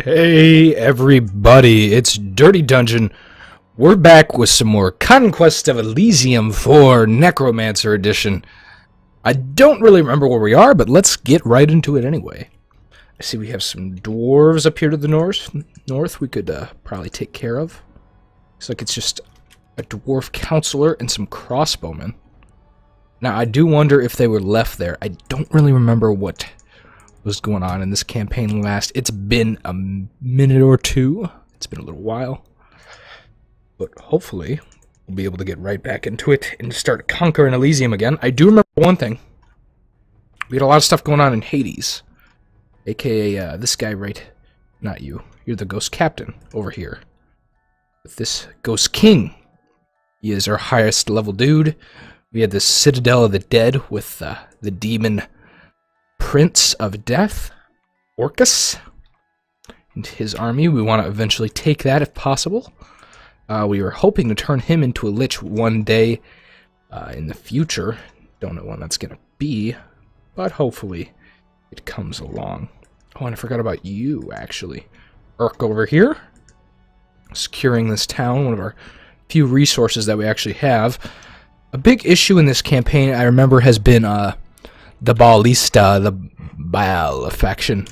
Hey everybody, it's Dirty Dungeon. We're back with some more Conquest of Elysium for Necromancer Edition. I don't really remember where we are, but let's get right into it anyway. I see we have some dwarves up here to the north we could probably take care of. Looks like it's just a dwarf counselor and some crossbowmen. Now, I do wonder if they were left there. I don't really remember what was going on in this campaign last. It's been a minute or two. It's been a little while. But hopefully, we'll be able to get right back into it and start conquering Elysium again. I do remember one thing. We had a lot of stuff going on in Hades. AKA this guy right... Not you. You're the Ghost Captain over here. With this Ghost King. He is our highest level dude. We had the Citadel of the Dead with the demon Prince of Death, Orcus, and his army. We want to eventually take that if possible. We were hoping to turn him into a lich one day in the future. Don't know when that's going to be, but hopefully it comes along. Oh, and I forgot about you, actually. Urk over here, securing this town, one of our few resources that we actually have. A big issue in this campaign, I remember, has been the Baalista, the Baal faction,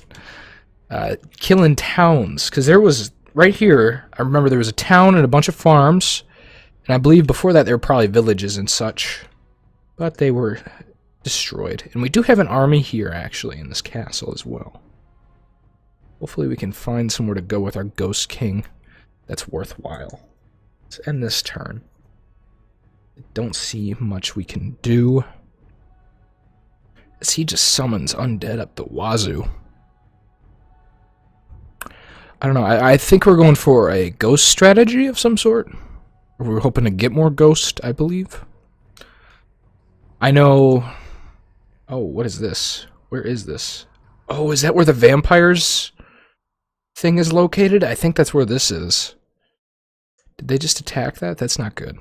killing towns. Because there was, right here, I remember there was a town and a bunch of farms. And I believe before that there were probably villages and such. But they were destroyed. And we do have an army here, actually, in this castle as well. Hopefully we can find somewhere to go with our Ghost King that's worthwhile. Let's end this turn. I don't see much we can do. As he just summons undead up the wazoo. I don't know, I think we're going for a ghost strategy of some sort. We're hoping to get more ghost, I believe. I know... Oh, what is this? Where is this? Oh, is that where the vampires thing is located? I think that's where this is. Did they just attack that? That's not good.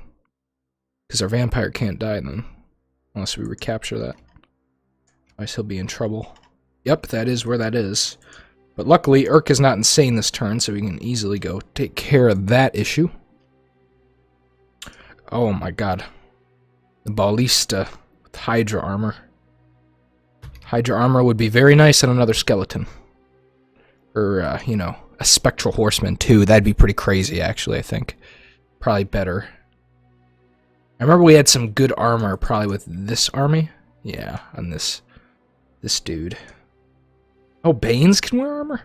Because our vampire can't die then. Unless we recapture that. Otherwise he'll be in trouble. Yep, that is where that is. But luckily, Urk is not insane this turn, so we can easily go take care of that issue. Oh my god. The Ballista with Hydra armor. Hydra armor would be very nice on another skeleton. Or, you know, a spectral horseman too. That'd be pretty crazy, actually, I think. Probably better. I remember we had some good armor probably with this army. Yeah, on this dude. Oh, Banes can wear armor?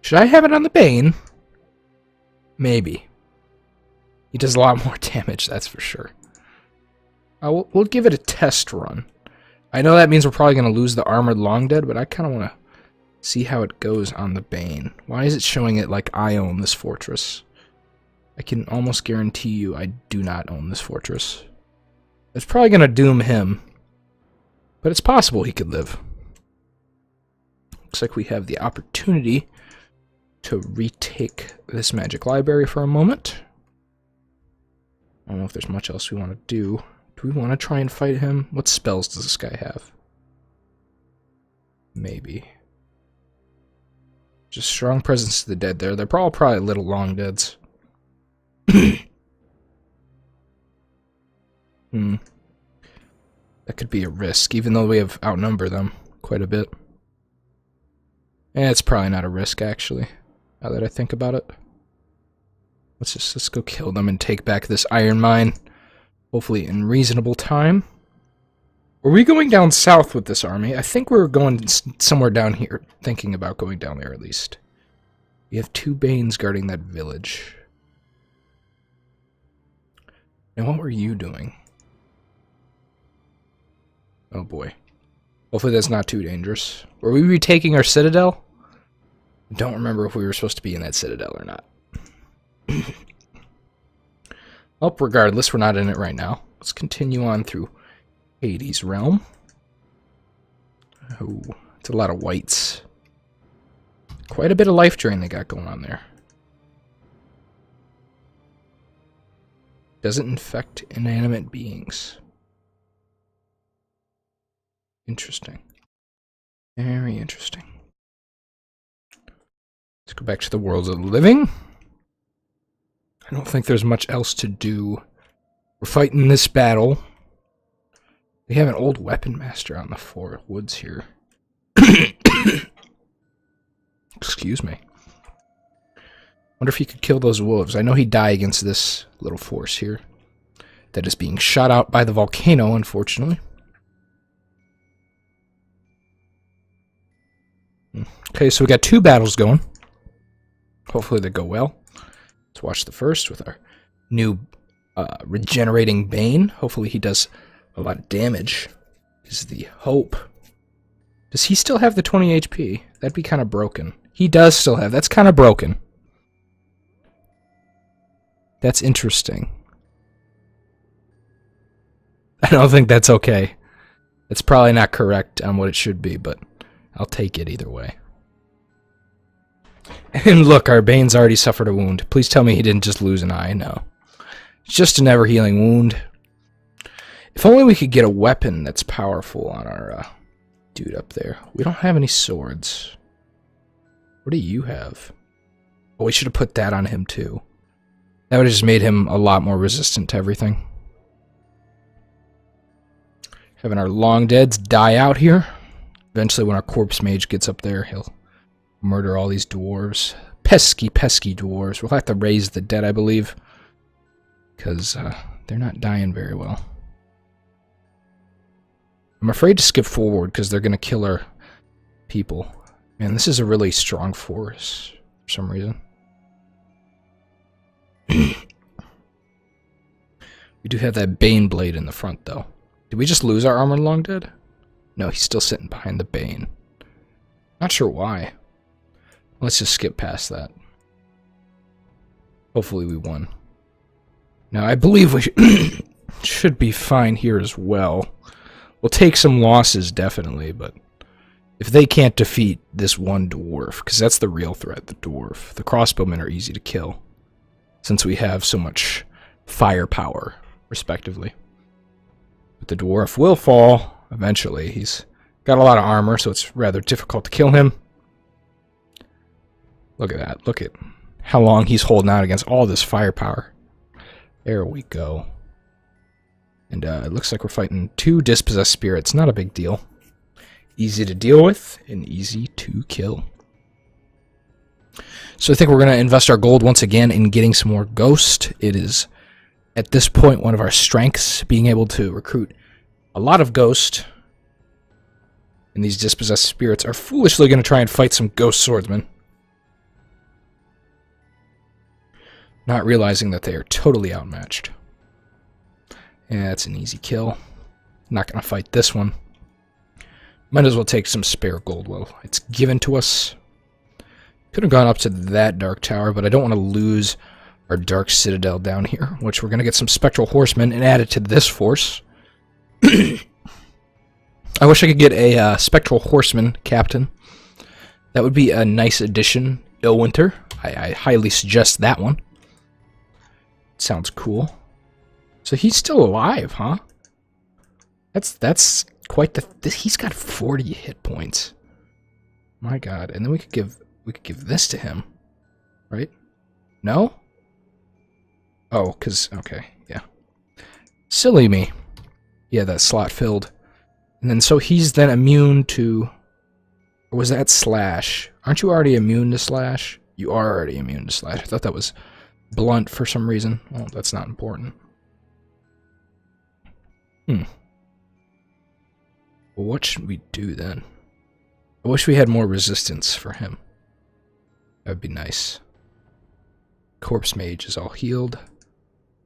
Should I have it on the Bane? Maybe. He does a lot more damage, that's for sure. We'll give it a test run. I know that means we're probably going to lose the armored long dead, but I kind of want to see how it goes on the Bane. Why is it showing it like I own this fortress? I can almost guarantee you I do not own this fortress. It's probably going to doom him. But it's possible he could live. Looks like we have the opportunity to retake this magic library for a moment. I don't know if there's much else we want to do. Do we want to try and fight him? What spells does this guy have? Maybe. Just strong presence of the dead there. They're probably little long deads. That could be a risk, even though we have outnumbered them quite a bit. It's probably not a risk, actually, now that I think about it. Let's go kill them and take back this iron mine, hopefully in reasonable time. Were we going down south with this army? I think we were going somewhere down here, thinking about going down there at least. We have 2 Banes guarding that village. Now, what were you doing? Oh boy. Hopefully that's not too dangerous. Were we retaking our citadel? I don't remember if we were supposed to be in that citadel or not. Well, regardless, we're not in it right now. Let's continue on through Hades' realm. Oh, it's a lot of whites. Quite a bit of life drain they got going on there. Doesn't infect inanimate beings. Interesting. Very interesting. Let's go back to the worlds of the living. I don't think there's much else to do. We're fighting this battle. We have an old weapon master on the four woods here. Excuse me. Wonder if he could kill those wolves. I know he'd die against this little force here that is being shot out by the volcano, unfortunately. Okay, so we got 2 battles going. Hopefully they go well. Let's watch the first with our new regenerating Bane. Hopefully he does a lot of damage, is the hope. Does he still have the 20 HP? That'd be kind of broken. He does still have. That's kind of broken. That's interesting. I don't think that's okay. It's probably not correct on what it should be, but I'll take it either way. And look, our Bane's already suffered a wound. Please tell me he didn't just lose an eye. No. It's just an ever-healing wound. If only we could get a weapon that's powerful on our dude up there. We don't have any swords. What do you have? Oh, we should have put that on him too. That would have just made him a lot more resistant to everything. Having our long deads die out here. Eventually when our corpse mage gets up there, he'll murder all these dwarves. Pesky, pesky dwarves. We'll have to raise the dead, I believe. Because they're not dying very well. I'm afraid to skip forward because they're going to kill our people. Man, this is a really strong force for some reason. We do have that Bane blade in the front, though. Did we just lose our armored long dead? No, he's still sitting behind the Bane. Not sure why. Let's just skip past that. Hopefully we won. Now, I believe we should be fine here as well. We'll take some losses, definitely, but if they can't defeat this one dwarf, because that's the real threat, the dwarf. The crossbowmen are easy to kill, since we have so much firepower, respectively. But the dwarf will fall eventually. He's got a lot of armor, so it's rather difficult to kill him. Look at that. Look at how long he's holding out against all this firepower. There we go. And it looks like we're fighting 2 dispossessed spirits. Not a big deal. Easy to deal with and easy to kill. So I think we're going to invest our gold once again in getting some more ghost. It is, at this point, one of our strengths, being able to recruit a lot of ghost. And these dispossessed spirits are foolishly going to try and fight some ghost swordsmen, not realizing that they are totally outmatched. Yeah, that's an easy kill. Not going to fight this one. Might as well take some spare gold while it's given to us. Could have gone up to that dark tower, but I don't want to lose our dark citadel down here, which we're going to get some spectral horsemen and add it to this force. I wish I could get a spectral horseman captain. That would be a nice addition. Ilwinter. I highly suggest that one. Sounds cool. So he's still alive, huh? That's quite the. He's got 40 hit points. My God! And then we could give this to him, right? No. Oh, okay, yeah. Silly me. Yeah, that slot filled, and then so he's then immune to. Or was that slash? Aren't you already immune to slash? You are already immune to slash. I thought that was blunt for some reason. Well, that's not important. Well, what should we do then? I wish we had more resistance for him. That would be nice. Corpse Mage is all healed.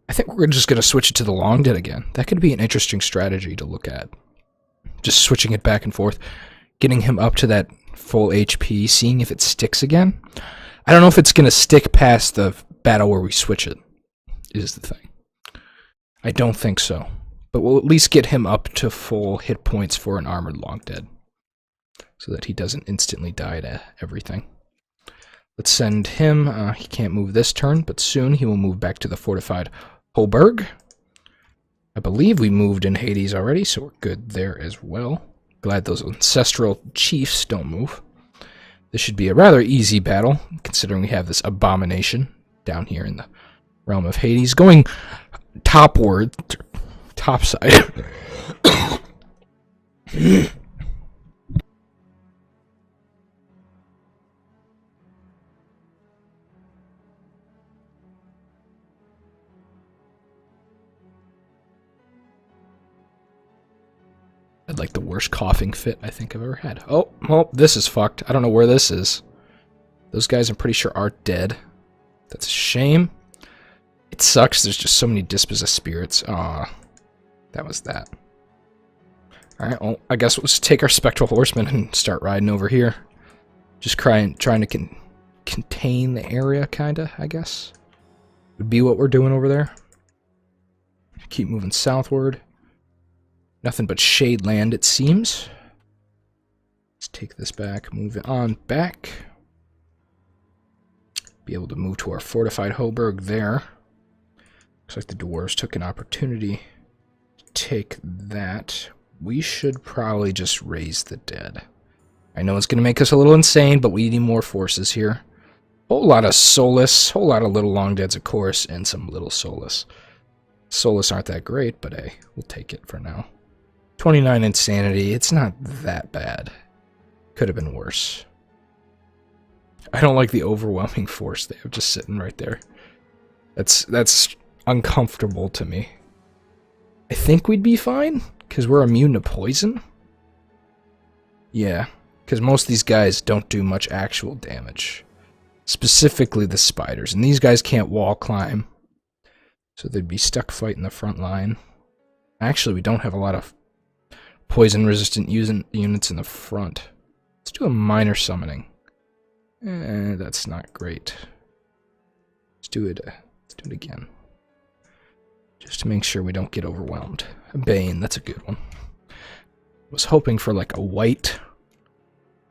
I think we're just going to switch it to the Long Dead again. That could be an interesting strategy to look at. Just switching it back and forth. Getting him up to that full HP, seeing if it sticks again. I don't know if it's going to stick past the battle where we switch it, is the thing. I don't think so. But we'll at least get him up to full hit points for an armored Long Dead, so that he doesn't instantly die to everything. Let's send him. He can't move this turn, but soon he will move back to the fortified Holberg. I believe we moved in Hades already, so we're good there as well. Glad those ancestral chiefs don't move. This should be a rather easy battle, considering we have this abomination down here in the realm of Hades, going topward, topside. I'd like the worst coughing fit I think I've ever had. Oh, well, this is fucked. I don't know where this is. Those guys I'm pretty sure are dead. That's a shame. It sucks. There's just so many dispossessed spirits. Aw, that was that. Alright, well, I guess we'll just take our Spectral Horsemen and start riding over here. Just trying to contain the area, kinda, I guess. Would be what we're doing over there. Keep moving southward. Nothing but shade land, it seems. Let's take this back, move it on back. Be able to move to our fortified Hoburg there. Looks like the dwarves took an opportunity to take that. We should probably just raise the dead. I know it's going to make us a little insane, but we need more forces here. Whole lot of Solus, whole lot of little long deads, of course, and some little Solus. Solus aren't that great, but hey, we'll take it for now. 29 insanity, it's not that bad. Could have been worse. I don't like the overwhelming force they have just sitting right there. That's uncomfortable to me. I think we'd be fine, because we're immune to poison. Yeah, because most of these guys don't do much actual damage. Specifically the spiders, and these guys can't wall climb. So they'd be stuck fighting the front line. Actually, we don't have a lot of poison-resistant units in the front. Let's do a minor summoning. That's not great. Let's do it again. Just to make sure we don't get overwhelmed. A Bane, that's a good one. Was hoping for like a white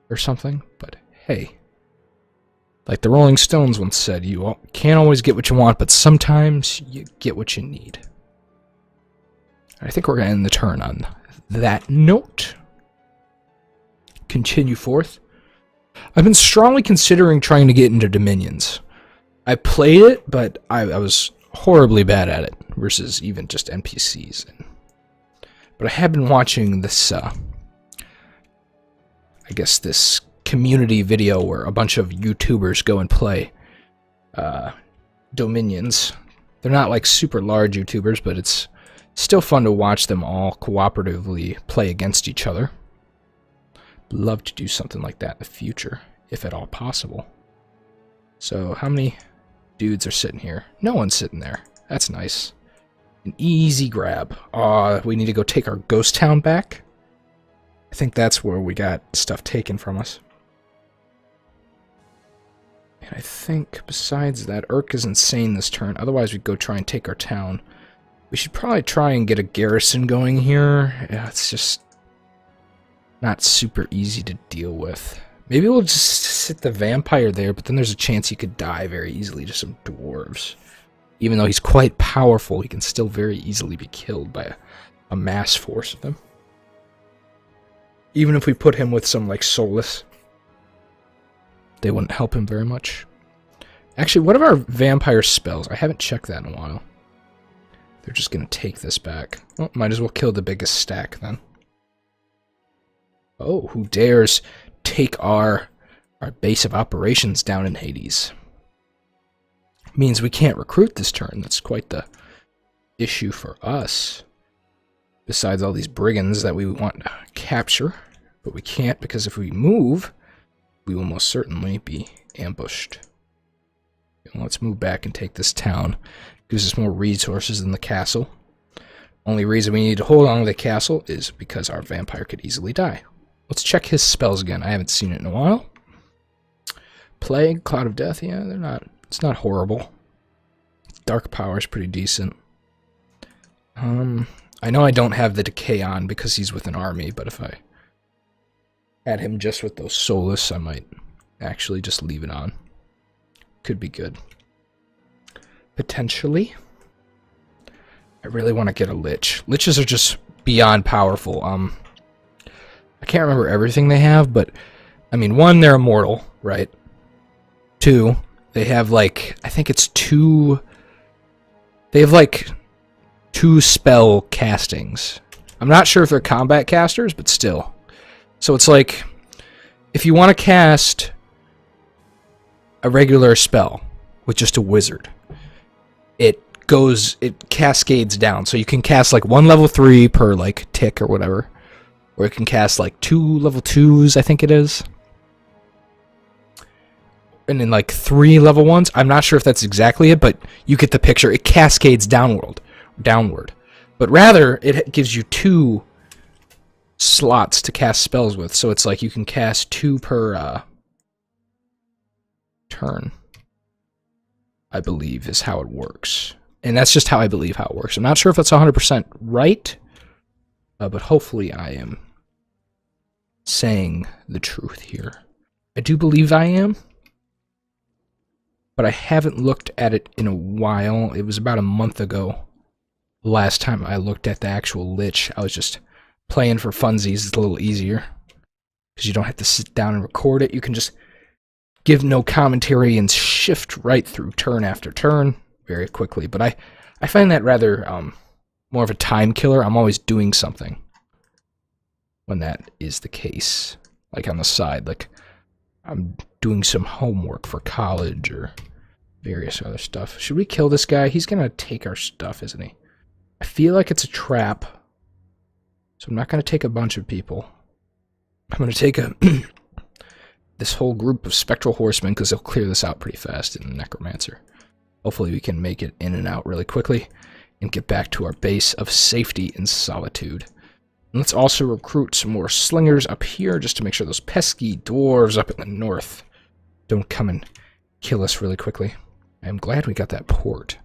or something, but hey. Like the Rolling Stones once said, you can't always get what you want, but sometimes you get what you need. I think we're going to end the turn on that note. Continue forth. I've been strongly considering trying to get into Dominions. I played it, but I was horribly bad at it versus even just NPCs. But I have been watching this, I guess this community video where a bunch of YouTubers go and play Dominions. They're not like super large YouTubers, but it's still fun to watch them all cooperatively play against each other. Love to do something like that in the future, if at all possible. So, how many dudes are sitting here? No one's sitting there. That's nice. An easy grab. We need to go take our ghost town back. I think that's where we got stuff taken from us. And I think, besides that, Urk is insane this turn. Otherwise, we'd go try and take our town. We should probably try and get a garrison going here. Yeah, it's just not super easy to deal with. Maybe we'll just sit the vampire there, but then there's a chance he could die very easily to some dwarves. Even though he's quite powerful, he can still very easily be killed by a mass force of them. Even if we put him with some, like, Solus, they wouldn't help him very much. Actually, what are our vampire spells? I haven't checked that in a while. They're just going to take this back. Well, might as well kill the biggest stack, then. Oh, who dares take our base of operations down in Hades? Means we can't recruit this turn. That's quite the issue for us. Besides all these brigands that we want to capture. But we can't, because if we move, we will most certainly be ambushed. Let's move back and take this town. Gives us more resources than the castle. Only reason we need to hold on to the castle is because our vampire could easily die. Let's check his spells again. I haven't seen it in a while. Plague, Cloud of Death, yeah, they're not. It's not horrible. Dark Power is pretty decent. I know I don't have the Decay on because he's with an army, but if I had him just with those Solus, I might actually just leave it on. Could be good. Potentially. I really want to get a Lich. Liches are just beyond powerful. I can't remember everything they have, but I mean, one, they're immortal, right? Two, they have like, I think it's two... They have like 2 spell castings. I'm not sure if they're combat casters, but still. So it's like, if you want to cast a regular spell with just a wizard, it cascades down. So you can cast like 1 level 3 per like tick or whatever. Or it can cast like 2 level 2s, I think it is. And then like 3 level 1s. I'm not sure if that's exactly it, but you get the picture. It cascades downward. But rather, it gives you 2 slots to cast spells with. So it's like you can cast 2 per turn, I believe is how it works. And that's just how I believe how it works. I'm not sure if that's 100% right, but hopefully I am saying the truth here. I do believe I am, but I haven't looked at it in a while. It was about a month ago. Last time I looked at the actual lich. I was just playing for funsies. It's a little easier because you don't have to sit down and record it. You can just give no commentary and shift right through turn after turn very quickly. But I find that rather more of a time killer. I'm always doing something when that is the case. Like on the side, like I'm doing some homework for college or various other stuff. Should we kill this guy? He's going to take our stuff, isn't he? I feel like it's a trap, so I'm not going to take a bunch of people. I'm going to take this whole group of spectral horsemen because they'll clear this out pretty fast in the Necromancer. Hopefully we can make it in and out really quickly and get back to our base of safety and solitude. And let's also recruit some more slingers up here just to make sure those pesky dwarves up in the north don't come and kill us really quickly. I'm glad we got that port.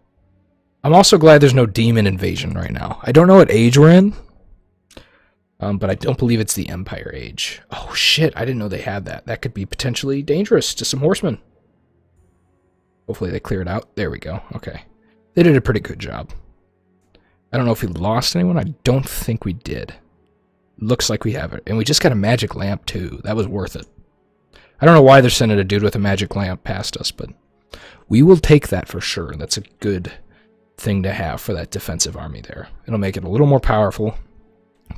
I'm also glad there's no demon invasion right now. I don't know what age we're in, but I don't believe it's the Empire age. Oh shit, I didn't know they had that. That could be potentially dangerous to some horsemen. Hopefully they clear it out. There we go. Okay. They did a pretty good job. I don't know if we lost anyone. I don't think we did. Looks like we have it. And we just got a magic lamp too. That was worth it. I don't know why they're sending a dude with a magic lamp past us, but we will take that for sure. That's a good thing to have for that defensive army there. It'll make it a little more powerful.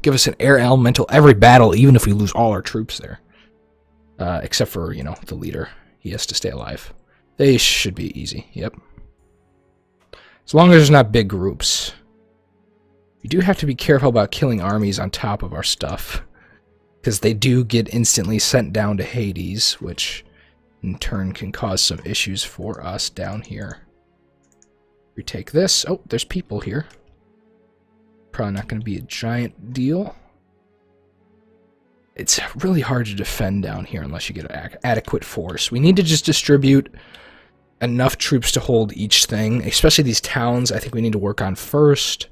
Give us an air elemental every battle, even if we lose all our troops there. Except for, you know, the leader. He has to stay alive. They should be easy. Yep. As long as there's not big groups. We do have to be careful about killing armies on top of our stuff, because they do get instantly sent down to Hades, which in turn can cause some issues for us down here. We take this. Oh, there's people here. Probably not going to be a giant deal. It's really hard to defend down here unless you get an adequate force. We need to just distribute enough troops to hold each thing, especially these towns. I think we need to work on first.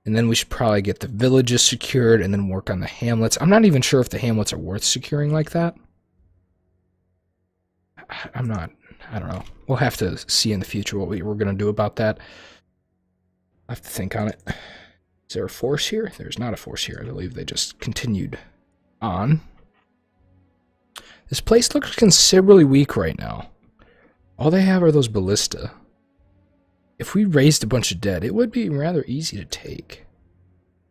And then we should probably get the villages secured and then work on the hamlets. I'm not even sure if the hamlets are worth securing like that. I don't know. We'll have to see in the future what we're going to do about that. I have to think on it. Is there a force here? There's not a force here. I believe they just continued on. This place looks considerably weak right now. All they have are those ballista. If we raised a bunch of dead, it would be rather easy to take.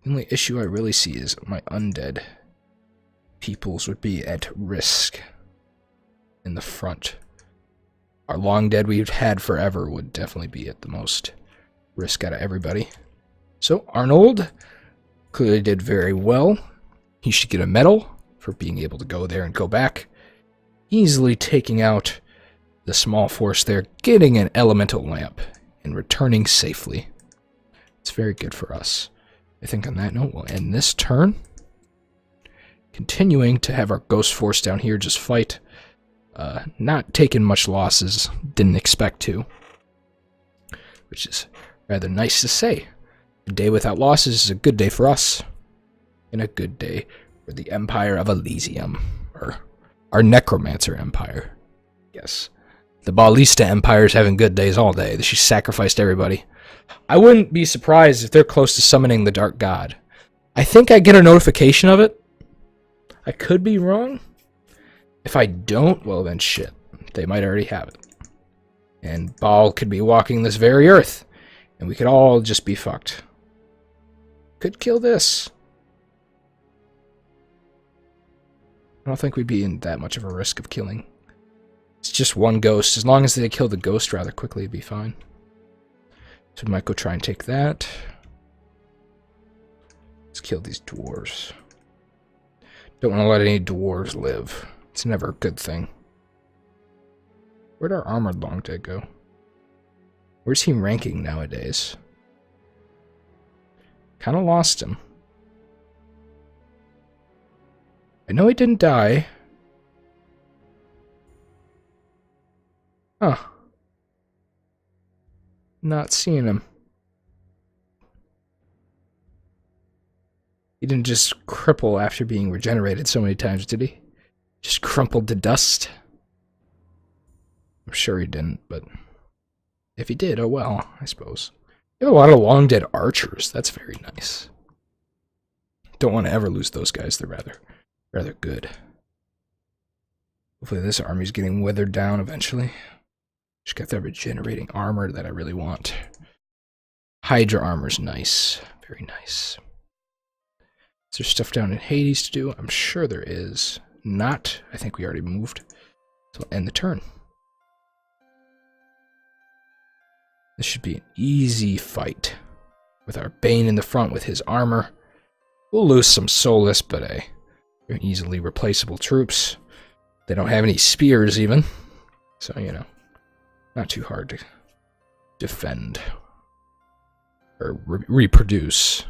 The only issue I really see is my undead peoples would be at risk in the front. Our long dead we've had forever would definitely be at the most risk out of everybody. So Arnold clearly did very well. He should get a medal for being able to go there and go back. Easily taking out the small force there, getting an elemental lamp, and returning safely. It's very good for us. I think on that note, we'll end this turn. Continuing to have our ghost force down here just fight. Not taking much losses, didn't expect to. Which is rather nice to say. A day without losses is a good day for us. And a good day for the Empire of Elysium. Or our Necromancer Empire. Yes. The Ballista Empire is having good days all day. She sacrificed everybody. I wouldn't be surprised if they're close to summoning the Dark God. I think I get a notification of it. I could be wrong. If I don't, well then shit. They might already have it. And Baal could be walking this very earth. And we could all just be fucked. Could kill this. I don't think we'd be in that much of a risk of killing. It's just one ghost. As long as they kill the ghost rather quickly, it'd be fine. So we might go try and take that. Let's kill these dwarves. Don't want to let any dwarves live. It's never a good thing. Where'd our armored long-dead go? Where's he ranking nowadays? Kind of lost him. I know he didn't die. Huh. Not seeing him. He didn't just cripple after being regenerated so many times, did he? Just crumpled to dust. I'm sure he didn't, but if he did, oh well, I suppose. You have a lot of long dead archers. That's very nice. Don't want to ever lose those guys. They're rather good. Hopefully this army's getting weathered down eventually. Just got that regenerating armor that I really want. Hydra armor's nice. Very nice. Is there stuff down in Hades to do? I'm sure there is. Not. I think we already moved. So we'll end the turn. This should be an easy fight. With our Bane in the front with his armor. We'll lose some Soulless, but they're easily replaceable troops. They don't have any spears even. So, you know, not too hard to defend. Or reproduce.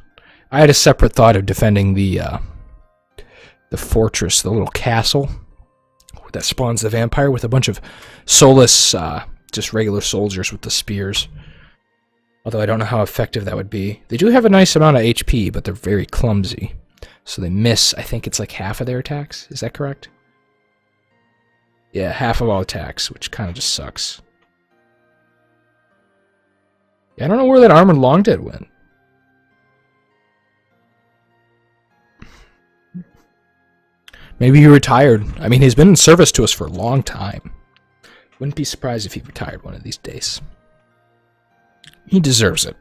I had a separate thought of defending the fortress, the little castle that spawns the vampire with a bunch of soulless, just regular soldiers with the spears. Although I don't know how effective that would be. They do have a nice amount of HP, but they're very clumsy. So they miss, I think it's like half of their attacks. Is that correct? Yeah, half of all attacks, which kind of just sucks. Yeah, I don't know where that armored long-dead went. Maybe he retired. I mean, he's been in service to us for a long time. Wouldn't be surprised if he retired one of these days. He deserves it.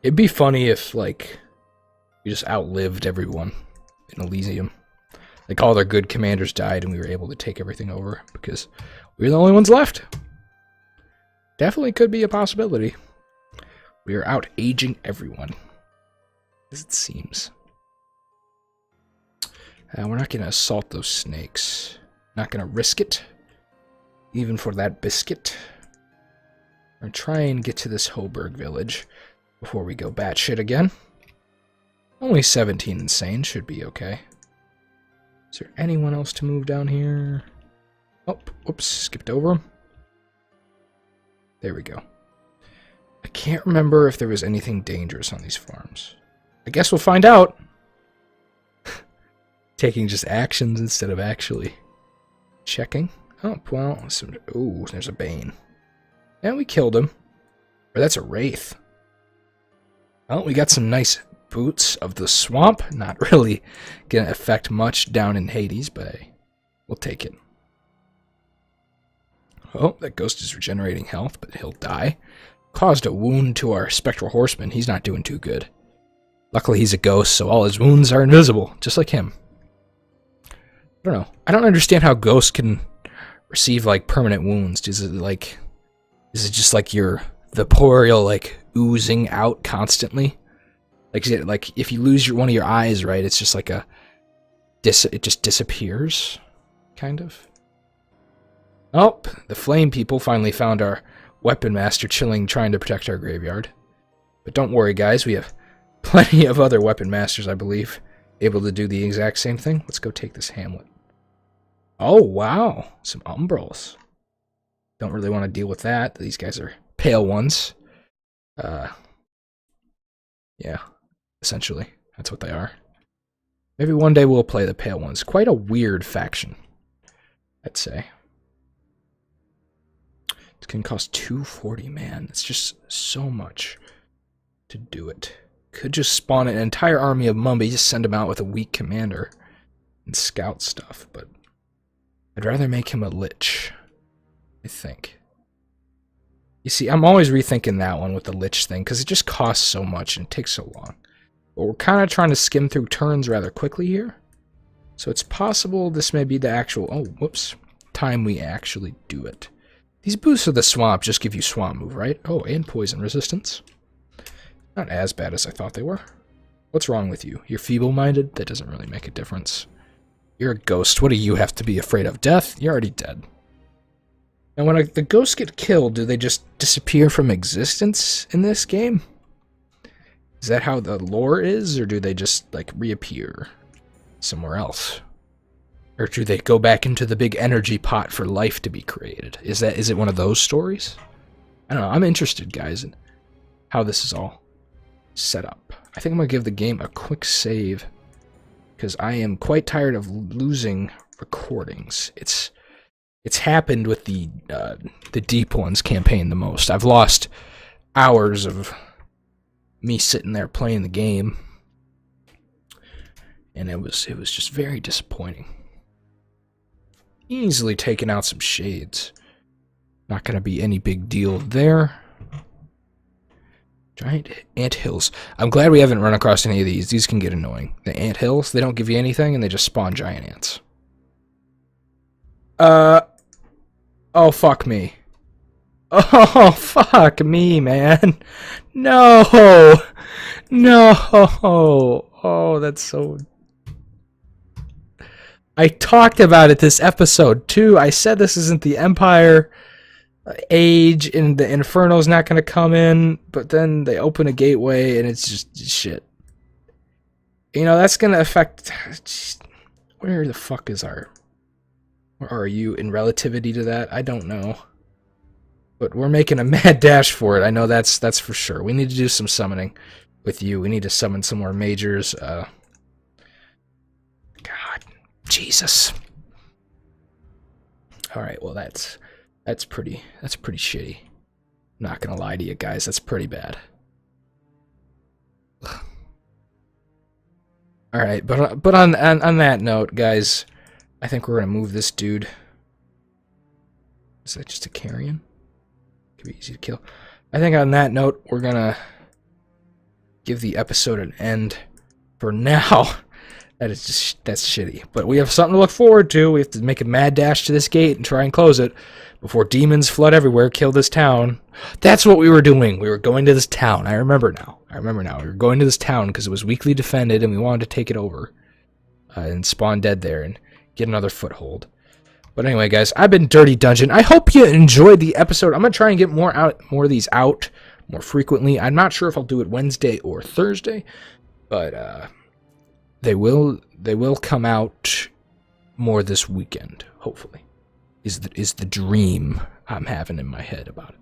It'd be funny if, like, we just outlived everyone in Elysium. Like, all their good commanders died and we were able to take everything over because we were the only ones left. Definitely could be a possibility. We are out-aging everyone, as it seems. We're not going to assault those snakes. Not going to risk it. Even for that biscuit. We're going to try and get to this Hoburg village before we go batshit again. Only 17 insane. Should be okay. Is there anyone else to move down here? Oh, whoops. Skipped over him. There we go. I can't remember if there was anything dangerous on these farms. I guess we'll find out. Taking just actions instead of actually checking. Oh, well, ooh, there's a Bane. And we killed him. Or that's a Wraith. Well, we got some nice boots of the swamp. Not really gonna affect much down in Hades, but hey, we'll take it. Oh, that ghost is regenerating health, but he'll die. Caused a wound to our spectral horseman. He's not doing too good. Luckily, he's a ghost, so all his wounds are invisible, just like him. I don't know. I don't understand how ghosts can receive, like, permanent wounds. Is it just like your corporeal, like, oozing out constantly? Like, is it, like, if you lose one of your eyes, right, it's just like it just disappears, kind of. Oh, the flame people finally found our weapon master chilling, trying to protect our graveyard. But don't worry, guys, we have plenty of other weapon masters, I believe, able to do the exact same thing. Let's go take this hamlet. Oh, wow. Some umbrals. Don't really want to deal with that. These guys are pale ones. Yeah, essentially. That's what they are. Maybe one day we'll play the pale ones. Quite a weird faction, I'd say. It can cost 240, man. It's just so much to do it. Could just spawn an entire army of Mumby, just send them out with a weak commander. and scout stuff, but I'd rather make him a lich, I think. You see, I'm always rethinking that one with the lich thing, because it just costs so much and takes so long. But we're kind of trying to skim through turns rather quickly here. So it's possible this may be the actual, oh, whoops, time we actually do it. These boosts of the swamp just give you swamp move, right? Oh, and poison resistance. Not as bad as I thought they were. What's wrong with you? You're feeble-minded? That doesn't really make a difference. You're a ghost. What do you have to be afraid of? Death? You're already dead. Now, when the ghosts get killed, do they just disappear from existence in this game? Is that how the lore is, or do they just, like, reappear somewhere else? Or do they go back into the big energy pot for life to be created? Is it one of those stories? I don't know. I'm interested, guys, in how this is all set up. I think I'm going to give the game a quick save, because I am quite tired of losing recordings. It's happened with the Deep Ones campaign the most. I've lost hours of me sitting there playing the game, and it was just very disappointing. Easily taking out some shades. Not going to be any big deal there. Giant anthills. I'm glad we haven't run across any of these. These can get annoying. The anthills, they don't give you anything, and they just spawn giant ants. Oh, fuck me. Oh, fuck me, man. No. No. Oh, that's so... I talked about it this episode, too. I said this isn't the Empire age, and the Inferno's not going to come in, but then they open a gateway, and it's just shit. You know, that's going to affect... Where the fuck is our... Where are you in relativity to that? I don't know. But we're making a mad dash for it. I know that's for sure. We need to do some summoning with you. We need to summon some more majors. God. Jesus. Alright, well that's pretty shitty. I'm not gonna lie to you guys, that's pretty bad. Alright, but on that note, guys, I think we're gonna move this dude. Is that just a carrion? Could be easy to kill. I think on that note, we're gonna give the episode an end for now. That's shitty. But we have something to look forward to. We have to make a mad dash to this gate and try and close it before demons flood everywhere, kill this town. That's what we were doing. We were going to this town. I remember now. We were going to this town because it was weakly defended and we wanted to take it over and spawn dead there and get another foothold. But anyway, guys, I've been Dirty Dungeon. I hope you enjoyed the episode. I'm going to try and get more of these out more frequently. I'm not sure if I'll do it Wednesday or Thursday, but they will come out more this weekend, hopefully. Is the dream I'm having in my head about it.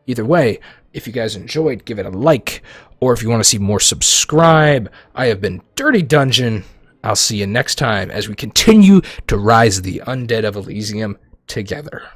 Either way, if you guys enjoyed, give it a like, or if you want to see more, subscribe. I have been Dirty Dungeon. I'll see you next time as we continue to rise the undead of Elysium together.